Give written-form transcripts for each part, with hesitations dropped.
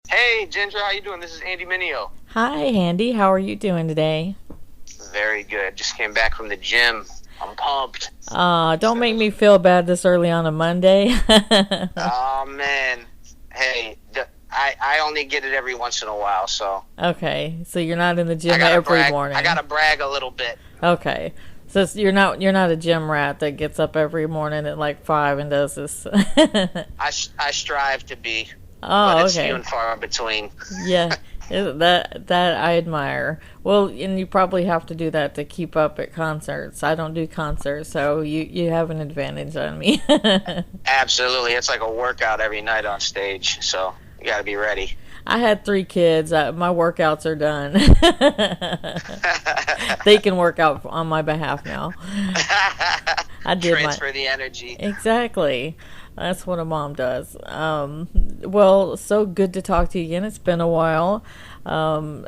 Hey, Ginger, how you doing? This is Andy Mineo. Hi, Andy. How are you doing today? Very good. Just came back from the gym. I'm pumped. Don't make So, me feel bad this early on a Monday. oh man, hey, I only get it every once in a while, so Okay, so you're not in the I gym gotta every brag. I morning. gotta brag a little bit. Okay, so you're not a gym rat that gets up every morning at like 5 and does this. I strive to be, but Oh, it's few okay. and far between. Yeah, that I admire. Well, and you probably have to do that to keep up at concerts. I don't do concerts, so you have an advantage on me. Absolutely, it's like a workout every night on stage, so you gotta be ready. I had 3 kids. My workouts are done. They can work out on my behalf now. I did my Transfer the energy. exactly. That's what a mom does. Well, so good to talk to you again. It's been a while. Um,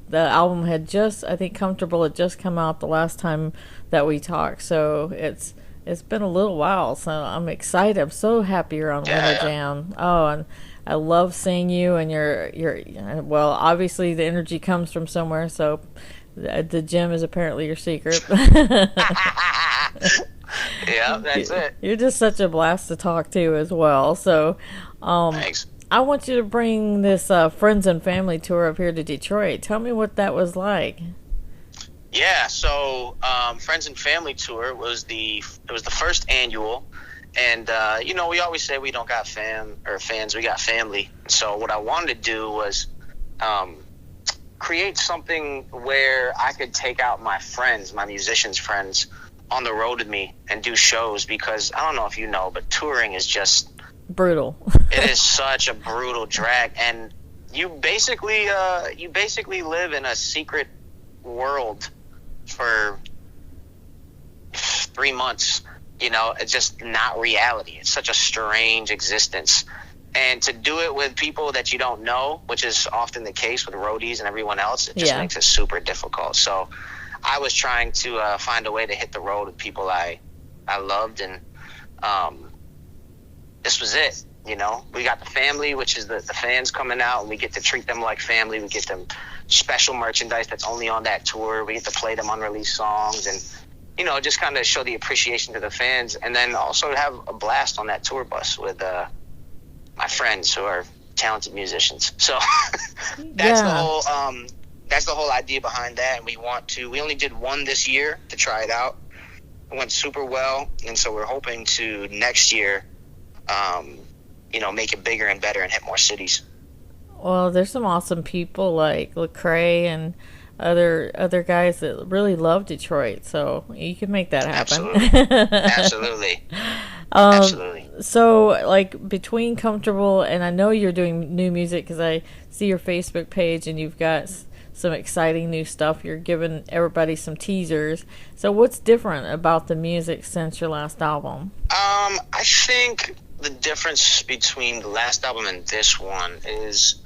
the album had just, I think, "Comfortable" had just come out the last time that we talked. So it's been a little while. So I'm excited. I'm so happy you're on Winter Yeah, Jam. Oh, and I love seeing you. And you're well. Obviously, the energy comes from somewhere. So the gym is apparently your secret. yeah, that's it. You're just such a blast to talk to as well. So, um, Thanks. I want you to bring this friends and family tour up here to Detroit. Tell me what that was like. Yeah, so Friends and Family Tour was the first annual, and we always say we don't got fans, we got family. So what I wanted to do was um, create something where I could take out my friends, my musicians friends, on the road with me and do shows because I don't know if you know, but touring is just Brutal. it is such a brutal drag, and you basically live in a secret world for 3 months. It's just not reality. It's such a strange existence. And to do it with people that you don't know, which is often the case with roadies and everyone else, it just Yeah. makes it super difficult. So I was trying to find a way to hit the road with people I loved, and um, this was it. We got the family, which is the fans coming out, and we get to treat them like family. We get them special merchandise that's only on that tour. We get to play them unreleased songs and, just kind of show the appreciation to the fans, and then also have a blast on that tour bus with my friends who are talented musicians. So that's the Yeah. whole idea behind that. And we only did one this year to try it out. It went super well, and so we're hoping to next year make it bigger and better and hit more cities. Well, there's some awesome people like Lecrae and other guys that really love Detroit, so you can make that Absolutely. happen. Absolutely. um, Absolutely. so like between Comfortable and I know you're doing new music because I see your Facebook page and you've got some exciting new stuff. You're giving everybody some teasers. So what's different about the music since your last album? I think the difference between the last album and this one is,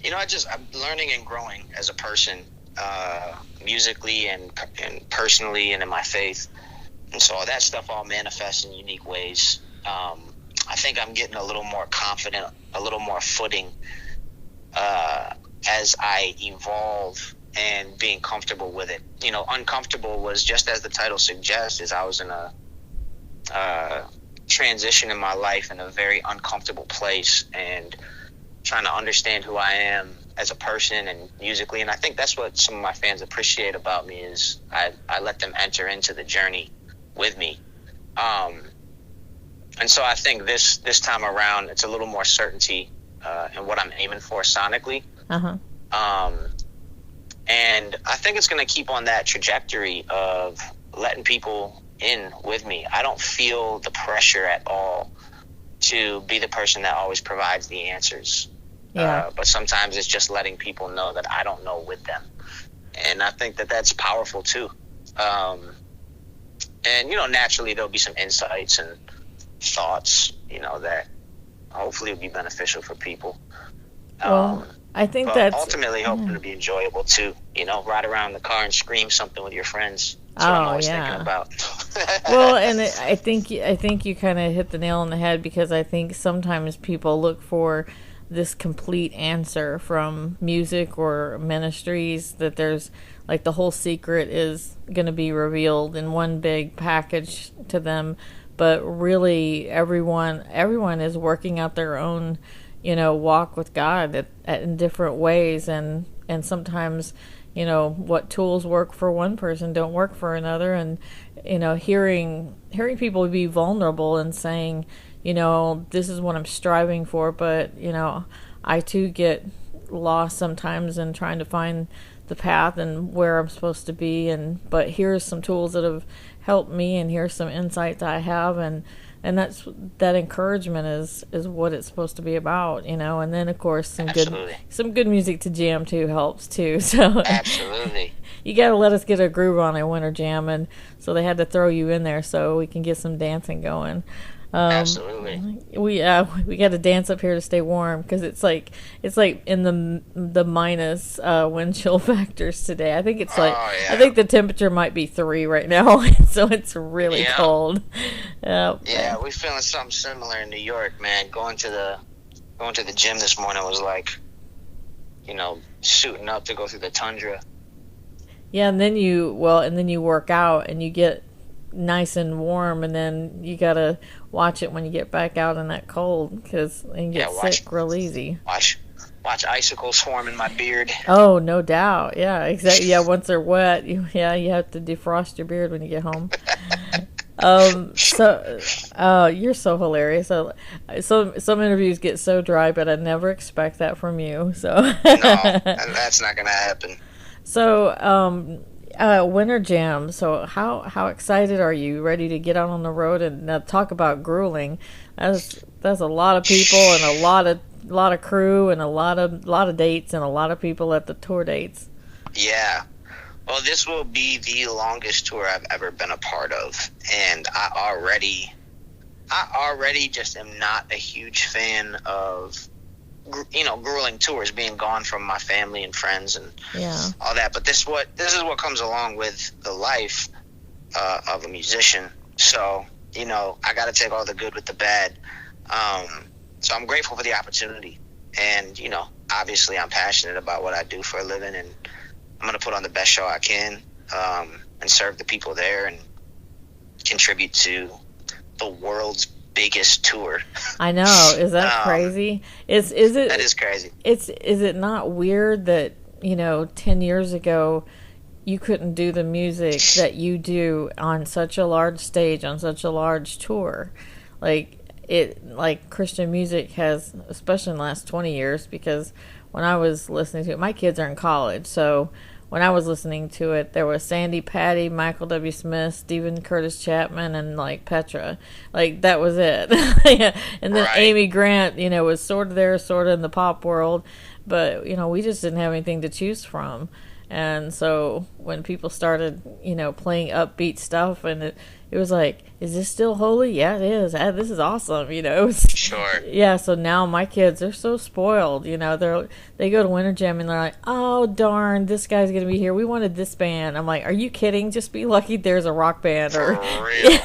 I'm learning and growing as a person, musically and personally and in my faith. And so that stuff all manifests in unique ways. I think I'm getting a little more confident, a little more footing as I evolve and being comfortable with it. Uncomfortable was just as the title suggests, is I was in a transition in my life in a very uncomfortable place and trying to understand who I am as a person and musically. And I think that's what some of my fans appreciate about me is I let them enter into the journey with me. And so I think this time around, it's a little more certainty in what I'm aiming for sonically. Uh-huh. Um, and I think it's going to keep on that trajectory of letting people in with me. I don't feel the pressure at all to be the person that always provides the answers. Yeah. But sometimes it's just letting people know that I don't know with them. And I think that that's powerful too. And, naturally there'll be some insights and thoughts, that hopefully will be beneficial for people. Well, I think But that's ultimately hoping to be enjoyable too. Ride around in the car and scream something with your friends. That's what I'm oh always thinking yeah. about. Well, and I think you kind of hit the nail on the head because I think sometimes people look for this complete answer from music or ministries, that there's like the whole secret is going to be revealed in one big package to them. But really, everyone is working out their own, walk with God in different ways, and sometimes, what tools work for one person don't work for another, and hearing people be vulnerable and saying, this is what I'm striving for, but I too get lost sometimes in trying to find the path and where I'm supposed to be, but here's some tools that have helped me, and here's some insights I have, and that encouragement is what it's supposed to be about, and then of course some good music to jam to helps too. So absolutely, you got to let us get a groove on a winter jam, and so they had to throw you in there so we can get some dancing going. Absolutely. We got to dance up here to stay warm, because it's like in the minus wind chill factors today. I think it's I think the temperature might be 3 right now, so it's really cold. Yeah, we're feeling something similar in New York, man. Going to the gym this morning was like, suiting up to go through the tundra. Yeah, and then you work out and you get nice and warm, and then you gotta watch it when you get back out in that cold, because you get sick real easy. Watch icicles form in my beard. Oh, no doubt. Yeah, exactly. Yeah, once they're wet, you have to defrost your beard when you get home. You're so hilarious. Some interviews get so dry, but I never expect that from you. So no, that's not gonna happen. So, winter jam. So how excited are you? Ready to get out on the road and talk about grueling? That's a lot of people and a lot of crew and a lot of dates and a lot of people at the tour dates. Yeah. Well, this will be the longest tour I've ever been a part of, and I already just am not a huge fan of grueling tours, being gone from my family and friends and all that. But this is what comes along with the life of a musician. So I got to take all the good with the bad. So I'm grateful for the opportunity, and obviously I'm passionate about what I do for a living, and I'm going to put on the best show I can, and serve the people there and contribute to the world's biggest tour. I know. Is that crazy? Is it? That is crazy. Is it not weird that 10 years ago you couldn't do the music that you do on such a large stage, on such a large tour? Like Christian music has, especially in the last 20 years, because when I was listening to it, my kids are in college, so when I was listening to it, there was Sandy Patty, Michael W. Smith, Stephen Curtis Chapman, and Petra. That was it. Yeah. And then Amy Grant, was sort of there, sort of in the pop world, but we just didn't have anything to choose from. And so when people started, playing upbeat stuff, and it was like, is this still holy? Yeah, it is. This is awesome. It was, sure. Yeah. So now my kids, they're so spoiled. They go to Winter Jam and they're like, oh darn, this guy's gonna be here. We wanted this band. I'm like, are you kidding? Just be lucky there's a rock band. For real.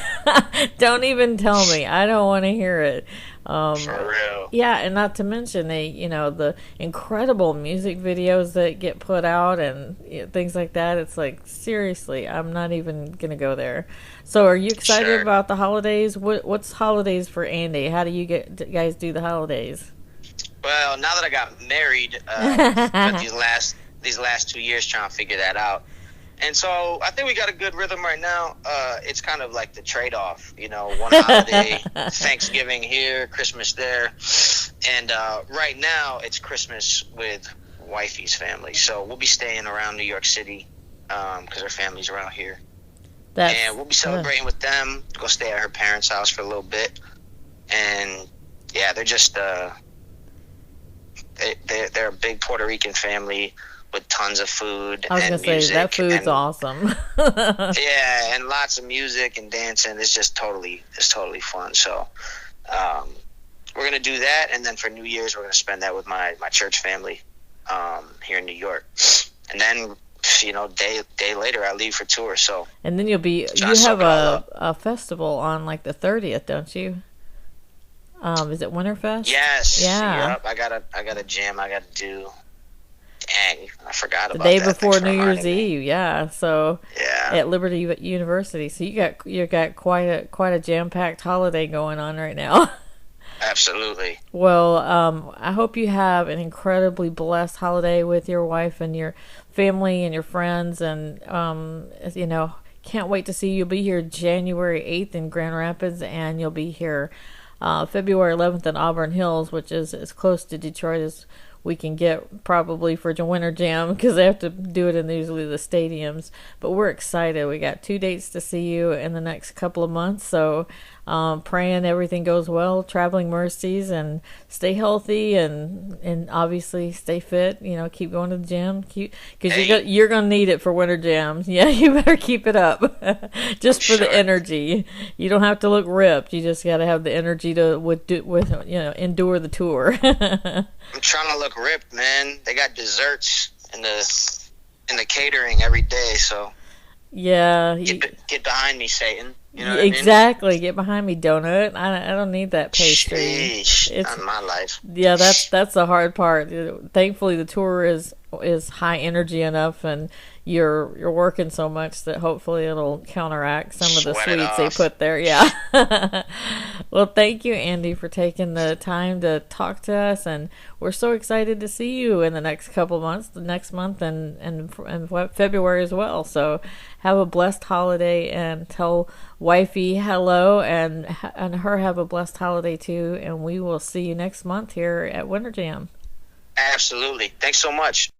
Don't even tell me. I don't want to hear it. For real. Yeah, and not to mention the incredible music videos that get put out and things like that. It's like, seriously, I'm not even gonna go there. So, are you excited about the holidays? What's holidays for Andy? How do you guys do the holidays? Well, now that I got married, spent these last 2 years trying to figure that out. And so I think we got a good rhythm right now. It's kind of like the trade-off, one holiday, Thanksgiving here, Christmas there. And right now it's Christmas with wifey's family. So we'll be staying around New York City because her family's around here. And we'll be celebrating with them, go stay at her parents' house for a little bit. And, yeah, they're just they're a big Puerto Rican family with tons of food and music. I was going to say, that food's awesome. Yeah, and lots of music and dancing. It's totally fun. So we're going to do that, and then for New Year's, we're going to spend that with my church family here in New York. And then, day later, I leave for tour. So and then you have a festival on the 30th, don't you? Is it Winterfest? Yes. Yeah. Yep. I got a jam I got to do. Dang, I forgot The about day that. Thanks before for New Year's reminding me. Eve, yeah. So Yeah. at Liberty University, so you got quite a jam packed holiday going on right now. Absolutely. Well, I hope you have an incredibly blessed holiday with your wife and your family and your friends, and can't wait to see you. You'll be here January 8th in Grand Rapids, and you'll be here February 11th in Auburn Hills, which is as close to Detroit as we can get probably for Winter Jam because they have to do it in usually the stadiums. But we're excited. We got 2 dates to see you in the next couple of months. So praying everything goes well, traveling mercies, and stay healthy and obviously stay fit. Keep going to the gym, because Hey, you're gonna need it for Winter Jam. Yeah, you better keep it up, I'm just for the sure. energy. You don't have to look ripped. You just got to have the energy to endure the tour. I'm trying to look ripped, man. They got desserts in the catering every day, so Yeah, get behind me, Satan. You know what I mean? exactly. Get behind me, donut. I don't need that pastry. Sheesh, It's not my life. Yeah, that's the hard part. Thankfully, the tour is high energy enough, and you're working so much that hopefully it'll counteract some of the Sweat it sweets they off. put there. Yeah. Well, thank you, Andy, for taking the time to talk to us, and we're so excited to see you in the next couple of months, the next month, and February as well. So, have a blessed holiday, and tell wifey hello, and her have a blessed holiday too. And we will see you next month here at Winter Jam. Absolutely. Thanks so much.